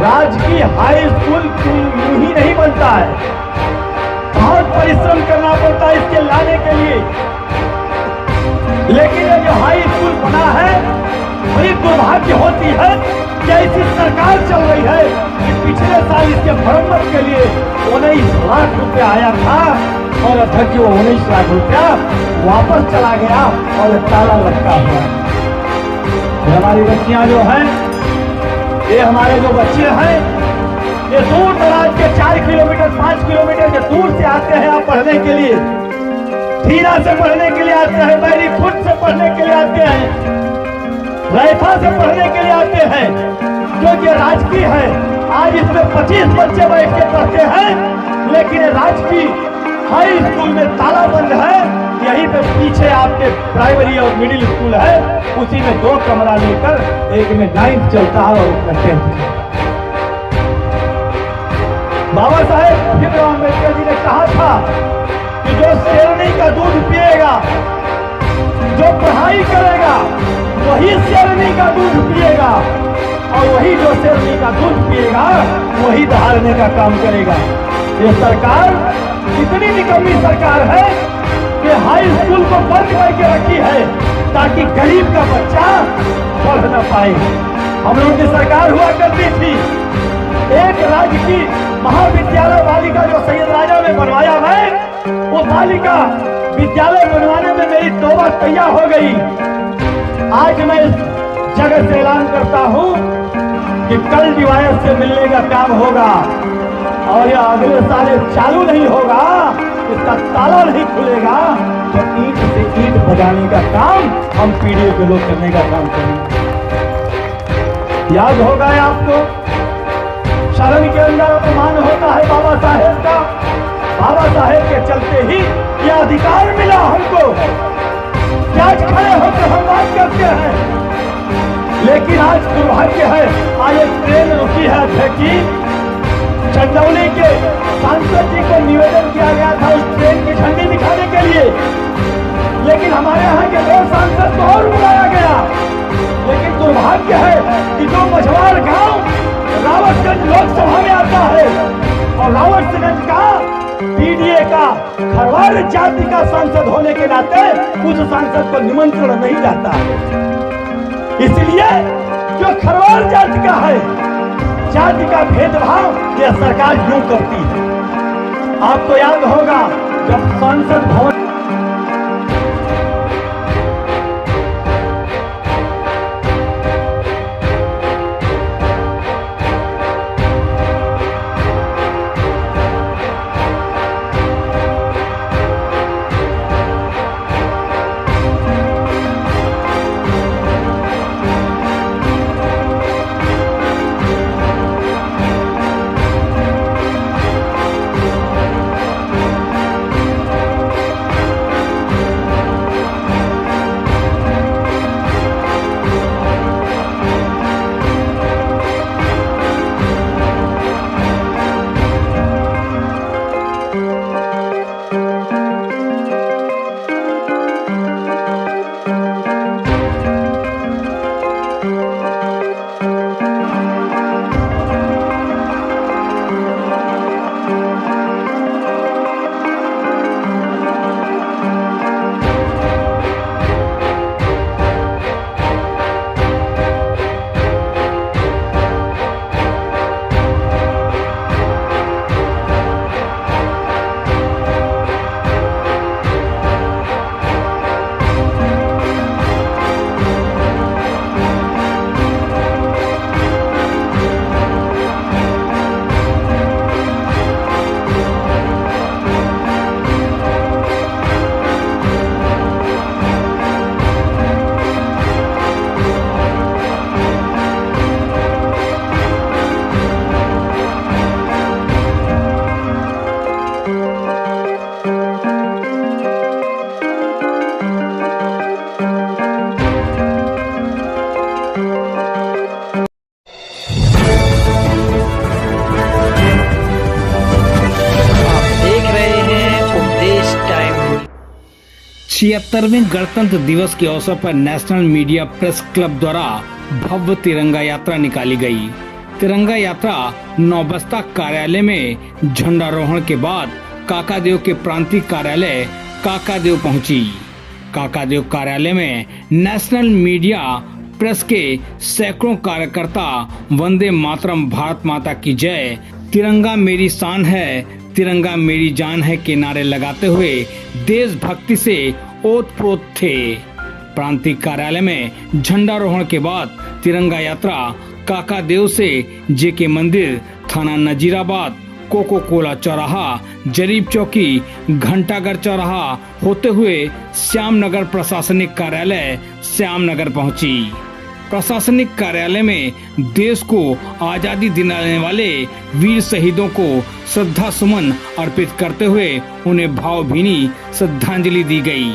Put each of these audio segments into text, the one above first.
राजकीय high school यूं ही नहीं बनता है, बहुत परिश्रम करना पड़ता है इसके लाने के लिए। लेकिन ये जो हाई स्कूल बना है, बड़ी दुर्भाग्य होती है कि ऐसी सरकार चल रही है कि पिछले साल इसके मरम्मत के लिए 19 लाख रुपया आया था और अध्यक्ष वो 19 लाख रुपया वापस चला गया और ताला लटका हुआ। हमारी बच्चियां जो हैं, ये हमारे जो बच्चे हैं, ये दूर दराज के 4 किलोमीटर 5 किलोमीटर के दूर से आते हैं आप पढ़ने के लिए, ठीरा से पढ़ने के लिए आते हैं, बैरी खुद से पढ़ने के लिए आते हैं, रायफा से पढ़ने के लिए आते हैं, जो कि राजकीय है। आज इसमें 25 बच्चे बैठ के पढ़ते हैं, लेकिन राजकीय हाई स्कूल में ताला बंद है। यहीं पे पीछे आपके प्राइमरी और मिडिल स्कूल है, उसी में 2 कमरा लेकर, एक में 9th चलता है और एक में 10th चलता है। बाबा साहेब भीमराव अम्बेडकर जी ने कहा था कि जो शेरनी का दूध पिएगा, जो पढ़ाई करेगा, वही शेरनी का दूध पिएगा, और वही जो शेरनी का दूध पिएगा वही दहाड़ने का काम करेगा। ये सरकार इतनी निकम्मी सरकार है कि हाई स्कूल को बंद करके रखी है ताकि गरीब का बच्चा पढ़ न पाए। हम लोगों की सरकार हुआ करती थी, एक राजकीय महाविद्यालय बालिका जो सैयद राजा में बनवाया है, वो बालिका विद्यालय बनवाने में मेरी तौबा तैयार हो गई। आज मैं इस जगह से ऐलान करता हूं कि कल डिवाइस से मिलने का काम होगा और यह अगले साल चालू नहीं होगा, इसका ताला नहीं खुलेगा, तो ईंट से ईंट बजाने का काम हम पीढ़ियों के लोग करने का काम करेंगे। याद होगा आपको, शरण के अंदर अपमान होता है बाबा साहेब का। बाबा साहेब के चलते ही यह अधिकार मिला हमको कि आज खड़े होकर हम बात करते हैं। लेकिन आज दुर्भाग्य है, आज एक ट्रेन रुकी है अध्यक्ष जी, चंदौली के सांसद जी को निवेदन किया गया था उस ट्रेन की झंडी दिखाने के लिए, लेकिन हमारे यहाँ के 2 सांसद को और बुलाया गया। लेकिन दुर्भाग्य है कि जो मझवार गांव रावतगंज लोकसभा में आता है और रावतगंज का पीडीए का खरवार जाति का सांसद होने के नाते उस सांसद को निमंत्रण नहीं जाता है। इसलिए जो खरवार जाति का है, जाति का भेदभाव यह सरकार यूं करती है। आपको याद होगा जब संसद भवन छिहत्तरवें गणतंत्र दिवस के अवसर पर नेशनल मीडिया प्रेस क्लब द्वारा भव्य तिरंगा यात्रा निकाली गई। तिरंगा यात्रा नौबस्ता कार्यालय में झंडारोहण के बाद काकादेव के प्रांतीय कार्यालय काकादेव पहुंची। काकादेव कार्यालय में नेशनल मीडिया प्रेस के सैकड़ों कार्यकर्ता वंदे मातरम, भारत माता की जय, तिरंगा मेरी शान है, तिरंगा मेरी जान है के नारे लगाते हुए देशभक्ति से ओतप्रोत थे। प्रांतीय कार्यालय में झंडारोहण के बाद तिरंगा यात्रा काकादेव से जेके मंदिर, थाना नजीराबाद, कोको कोला चौराहा, जरीब चौकी, घंटाघर चौराहा होते हुए श्यामनगर प्रशासनिक कार्यालय श्यामनगर पहुंची। प्रशासनिक कार्यालय में देश को आजादी दिलाने वाले वीर शहीदों को श्रद्धा सुमन अर्पित करते हुए उन्हें भावभीनी श्रद्धांजलि दी गई।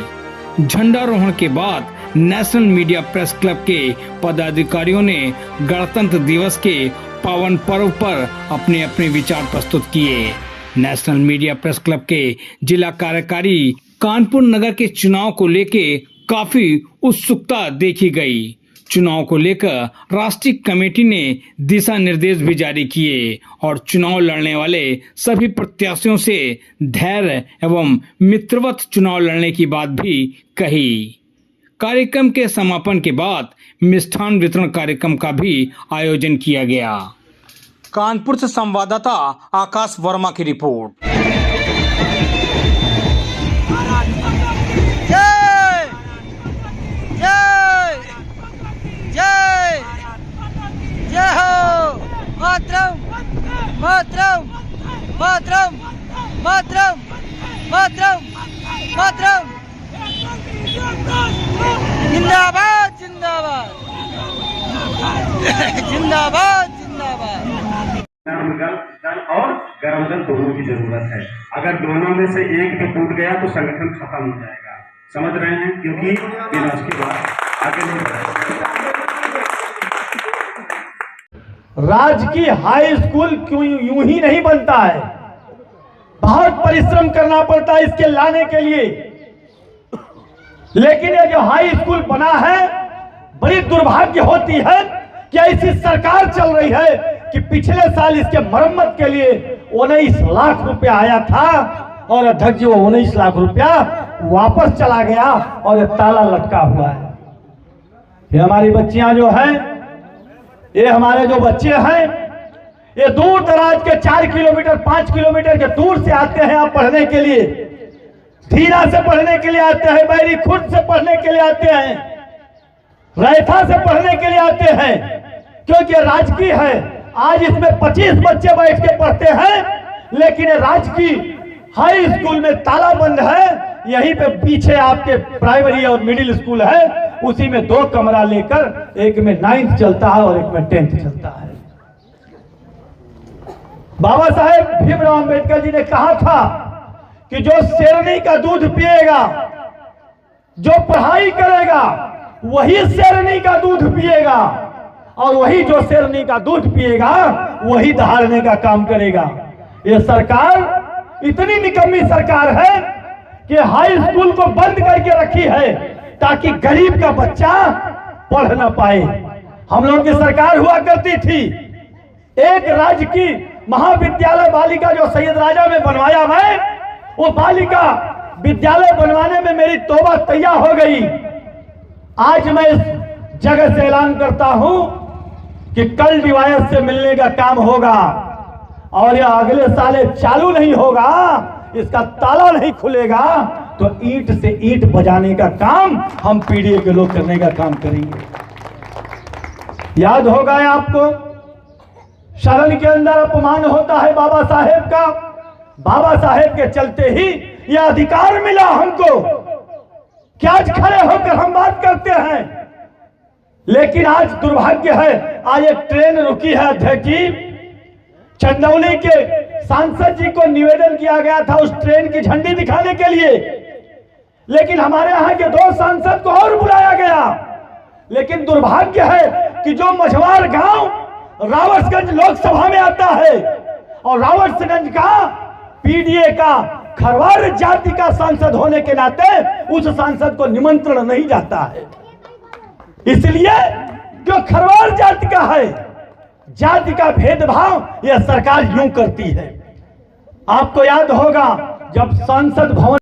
झंडारोहण के बाद नेशनल मीडिया प्रेस क्लब के पदाधिकारियों ने गणतंत्र दिवस के पावन पर्व पर अपने अपने विचार प्रस्तुत किए। नेशनल मीडिया प्रेस क्लब के जिला कार्यकारी कानपुर नगर के चुनाव को लेकर काफी उत्सुकता देखी गई। चुनाव को लेकर राष्ट्रीय कमेटी ने दिशा निर्देश भी जारी किए और चुनाव लड़ने वाले सभी प्रत्याशियों से धैर्य एवं मित्रवत चुनाव लड़ने की बात भी कही। कार्यक्रम के समापन के बाद मिष्ठान वितरण कार्यक्रम का भी आयोजन किया गया। कानपुर से संवाददाता आकाश वर्मा की रिपोर्ट। जय जय जय जय हो मातरम मातरम मातरम मातरम मातरम मातरम जिंदाबाद जिंदाबाद जिंदाबाद जिंदाबाद। दल और गरम दल दोनों की जरूरत है। अगर दोनों में से एक भी टूट गया तो संगठन खत्म हो जाएगा। समझ रहे हैं? क्योंकि बिना उसके बाद आगे नहीं बढ़ेगा। राजकीय हाई स्कूल क्यों यूं ही नहीं बनता है, बहुत परिश्रम करना पड़ता है इसके लाने के लिए। लेकिन ये जो हाई स्कूल बना है, बड़ी दुर्भाग्य होती है कि ऐसी सरकार चल रही है कि पिछले साल इसके मरम्मत के लिए 19 लाख रुपया आया था और अध्यक्ष जी वो 19 लाख रुपया वापस चला गया और ये ताला लटका हुआ है। ये हमारी बच्चियां जो हैं, ये हमारे जो बच्चे हैं, ये दूर दराज के 4 किलोमीटर 5 किलोमीटर के दूर से आते हैं यहाँ पढ़ने के लिए। धीरा से पढ़ने के लिए आते हैं, बैरी खुर्द से पढ़ने के लिए आते हैं, रैथा से पढ़ने के लिए आते हैं, क्योंकि राजकीय है। आज इसमें 25 बच्चे बैठ के पढ़ते हैं, लेकिन राजकीय हाई स्कूल में ताला बंद है। यहीं पे पीछे आपके प्राइमरी और मिडिल स्कूल है, उसी में 2 कमरा लेकर एक में 9th चलता है और एक में 10th चलता है। बाबा साहेब भीमराव अंबेडकर जी ने कहा था कि जो शेरनी का दूध पिएगा, जो पढ़ाई करेगा, वही शेरनी का दूध पिएगा, और वही जो शेरनी का दूध पिएगा वही दहाड़ने का काम करेगा। ये सरकार इतनी निकम्मी सरकार है कि हाई स्कूल को बंद करके रखी है ताकि गरीब का बच्चा पढ़ ना पाए। हम लोग की सरकार हुआ करती थी, एक राजकीय महाविद्यालय बालिका जो सैयद राजा में बनवाया मैं, वो बालिका विद्यालय बनवाने में मेरी तौबा तैयार हो गई। आज मैं इस जगह से ऐलान करता हूं कि कल डिवाइस से मिलने का काम होगा और यह अगले साल चालू नहीं होगा, इसका ताला नहीं खुलेगा तो ईंट से ईंट बजाने का काम हम पीडीए के लोग करने का काम करेंगे। याद होगा आपको, शरण के अंदर अपमान होता है बाबा साहेब का। बाबा साहेब के चलते ही यह अधिकार मिला हमको कि आज खड़े होकर हम बात करते हैं। लेकिन आज दुर्भाग्य है, आज एक ट्रेन रुकी है अध्यक्ष जी, चंदौली के सांसद जी को निवेदन किया गया था उस ट्रेन की झंडी दिखाने के लिए, लेकिन हमारे यहाँ के 2 सांसद को और बुलाया गया। लेकिन दुर्भाग्य है कि जो मझवार गांव रावटगंज लोकसभा में आता है और रावटगंज का पीडीए का खरवार जाति का सांसद होने के नाते उस सांसद को निमंत्रण नहीं जाता है। इसलिए जो खरवार जाति का है, जाति का भेदभाव यह सरकार यूं करती है। आपको याद होगा जब संसद भवन